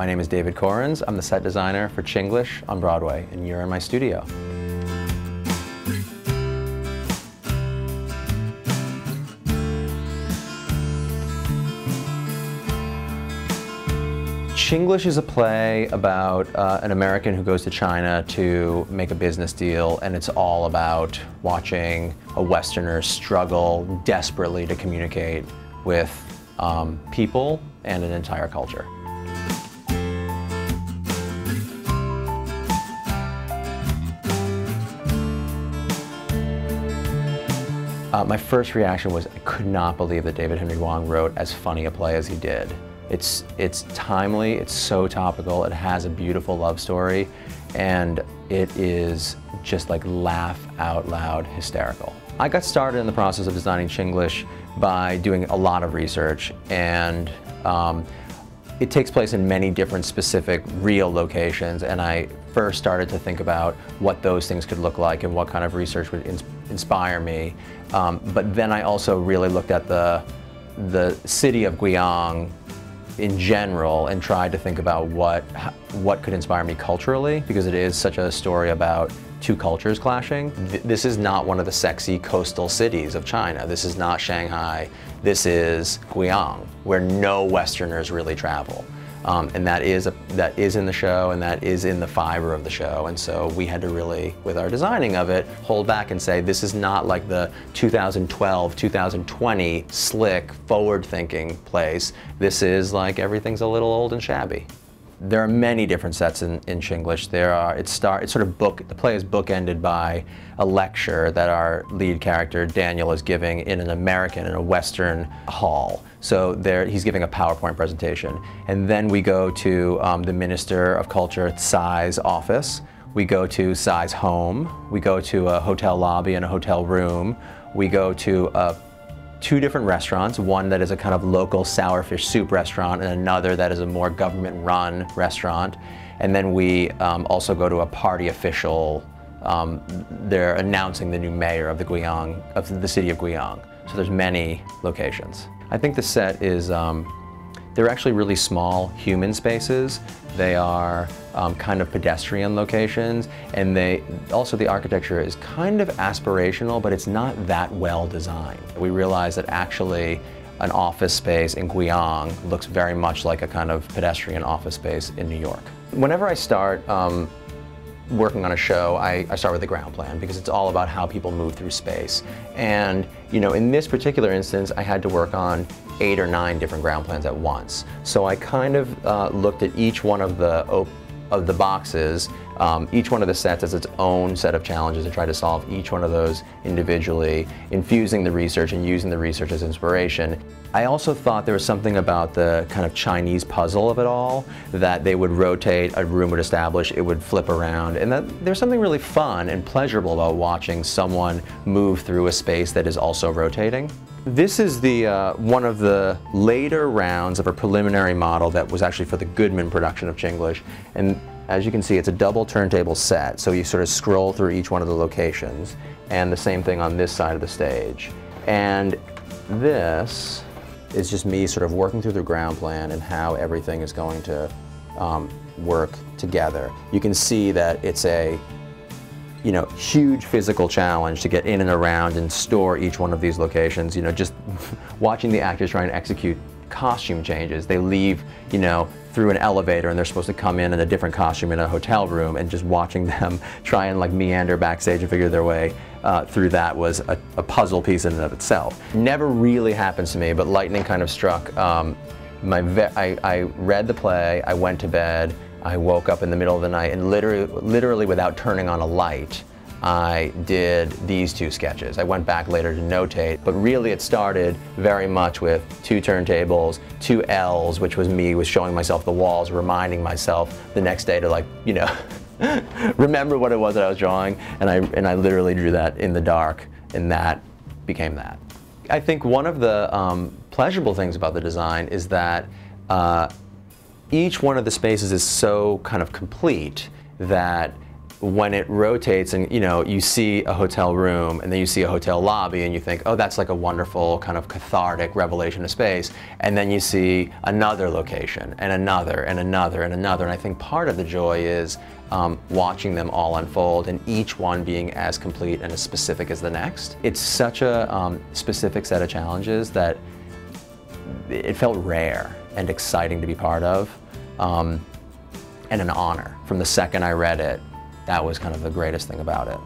My name is David Korins. I'm the set designer for Chinglish on Broadway, and you're in my studio. Chinglish is a play about an American who goes to China to make a business deal, and it's all about watching a Westerner struggle desperately to communicate with people and an entire culture. My first reaction was I could not believe that David Henry Hwang wrote as funny a play as he did. It's timely, it's so topical, it has a beautiful love story, and it is just like laugh out loud hysterical. I got started in the process of designing Chinglish by doing a lot of research, and it takes place in many different specific real locations, and I first started to think about what those things could look like and what kind of research would inspire me. But then I also really looked at the city of Guiyang in general and tried to think about what could inspire me culturally, because it is such a story about two cultures clashing. This is not one of the sexy coastal cities of China. This is not Shanghai. This is Guiyang, where no Westerners really travel. And that is in the show, and that is in the fiber of the show. And so we had to really, with our designing of it, hold back and say, this is not like the 2012, 2020 slick, forward-thinking place. This is like everything's a little old and shabby. There are many different sets in Chinglish. The play is bookended by a lecture that our lead character, Daniel, is giving in a Western hall. So he's giving a PowerPoint presentation. And then we go to the Minister of Culture, Tsai's office. We go to Tsai's home. We go to a hotel lobby and a hotel room. We go to two different restaurants, one that is a kind of local sourfish soup restaurant and another that is a more government-run restaurant. And then we also go to a party official. They're announcing the new mayor of the city of Guiyang. So there's many locations. I think the set is, they're actually really small human spaces. They are kind of pedestrian locations, and also the architecture is kind of aspirational, but it's not that well designed. We realized that actually an office space in Guiyang looks very much like a kind of pedestrian office space in New York. Whenever I start working on a show, I start with the ground plan, because it's all about how people move through space. And in this particular instance, I had to work on 8 or 9 different ground plans at once. So I kind of looked at each one of the boxes, each one of the sets as its own set of challenges, and tried to solve each one of those individually, infusing the research and using the research as inspiration. I also thought there was something about the kind of Chinese puzzle of it all, that they would rotate, a room would establish, it would flip around, and that there's something really fun and pleasurable about watching someone move through a space that is also rotating. This is one of the later rounds of a preliminary model that was actually for the Goodman production of Chinglish. And as you can see, it's a double turntable set, so you sort of scroll through each one of the locations, and the same thing on this side of the stage. And this is just me sort of working through the ground plan and how everything is going to work together. You can see that it's a huge physical challenge to get in and around and store each one of these locations. Just watching the actors try and execute costume changes. They leave, through an elevator, and they're supposed to come in a different costume in a hotel room, and just watching them try and like meander backstage and figure their way through that was a puzzle piece in and of itself. Never really happens to me, but lightning kind of struck. I read the play, I went to bed, I woke up in the middle of the night, and literally without turning on a light, I did these 2 sketches. I went back later to notate, but really it started very much with 2 turntables, 2 L's, which was me showing myself the walls, reminding myself the next day to remember what it was that I was drawing, and I literally drew that in the dark, and that became that. I think one of the pleasurable things about the design is that each one of the spaces is so kind of complete that when it rotates and you see a hotel room and then you see a hotel lobby and you think, oh, that's like a wonderful kind of cathartic revelation of space, and then you see another location and another and another and another, and I think part of the joy is watching them all unfold and each one being as complete and as specific as the next. It's such a specific set of challenges that it felt rare and exciting to be part of, and an honor. From the second I read it, that was kind of the greatest thing about it.